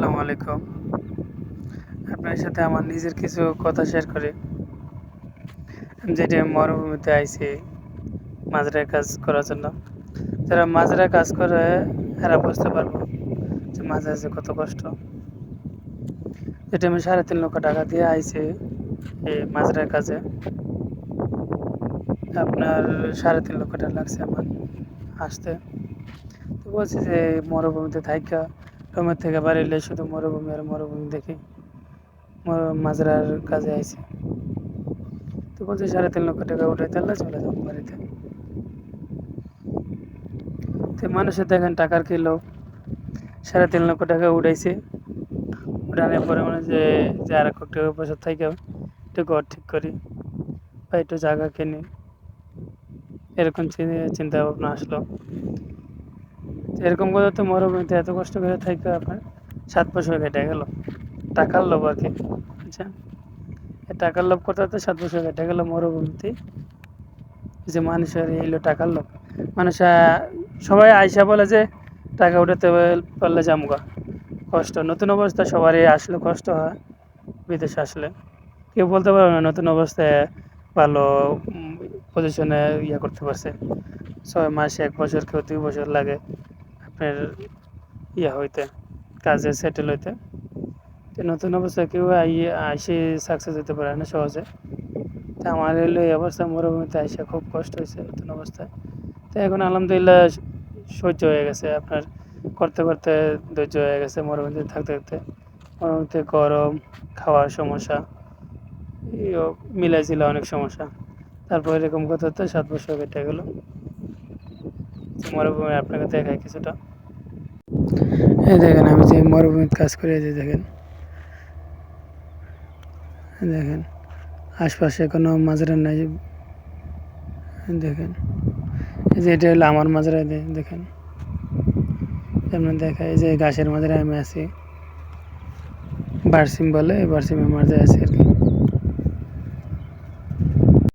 আসসালামু আলাইকুম। আপনার সাথে আমার নিজের কিছু কথা শেয়ার করি। যেটা মরুভূমিতে আইছি মাজরার কাজ করার জন্য। যারা মাজরা কাজ করে এরা বুঝতে পারবো যে মাঝে যে কত কষ্ট। যেটা আমি ৩.৫ লক্ষ টাকা দিয়ে আইছি এই মাজরার কাজে। আপনার ৩.৫ লক্ষ টাকা লাগছে আমার আসতে। তো বলছি যে মরুভূমিতে থাইকা রুমের থেকে বাড়ি এলে শুধু মরুভূমি আর মরুভূমি দেখি। মাজরার কাজে আইছি। তো বলছে ৩.৫ লক্ষ টাকা উঠে তাহলে চলে যাবো বাড়িতে। তো মানুষের দেখেন টাকার কি লোভ। ৩.৫ লক্ষ টাকা উঠাইছে, উঠানোর পরে মানে যে আর একটু টাকা পয়সা থেকে একটু ঘর ঠিক করি বা একটু জায়গা কিনি, এরকম চিন্তা ভাবনা আসলো। এরকম করে তো মরুভূমিতে এত কষ্ট করে থাকে আপনার 7 বছর কেটে গেল। টাকার লোভ আর কি, বুঝছেন? টাকার লোভ করতে করতে 7 বছর কেটে গেল মরুভূমিতে। যে মানুষের এইলো টাকার লোভ। মানুষ সবাই আইসা বলে যে টাকা উঠাতে পারলে জামগা কষ্ট। নতুন অবস্থা সবারই আসলে কষ্ট হয় বিদেশে আসলে। কেউ বলতে পারবে না নতুন অবস্থায় ভালো পজিশনে করতে পারছে। 6 মাস 1 বছর কেউ 2 বছর লাগে আপনার হইতে, কাজে সেটেল হইতে। তো নতুন অবস্থায় কেউ আইসে সাকসেস হতে পারে না সহজে। তো আমার হলো এই অবস্থা, মরুভূমিতে আইসা খুব কষ্ট হয়েছে নতুন অবস্থায়। তো এখন আলহামদুলিল্লাহ সহ্য হয়ে গেছে আপনার, করতে করতে ধৈর্য হয়ে গেছে মরুভূমিতে থাকতে থাকতে। মরুভূমিতে গরম, খাওয়ার সমস্যা, মিলাইছিল অনেক সমস্যা। তারপর এরকম করতে করতে 7 বছর কেটে গেল। মরুভূমি আপনাকে দেখায় কিছুটা। এই দেখেন আমি যে মরুভূমিতে কাজ করি, যে দেখেন দেখেন আশপাশে কোনো মাজরা নাই। দেখেন এই যে এটা হলো আমার মাজরা। দেখেন যেমন দেখায় যে ঘাসের মাজরা আমি আছি, বারসিম বলে, বারসিমের মাঝে আছি আর কি।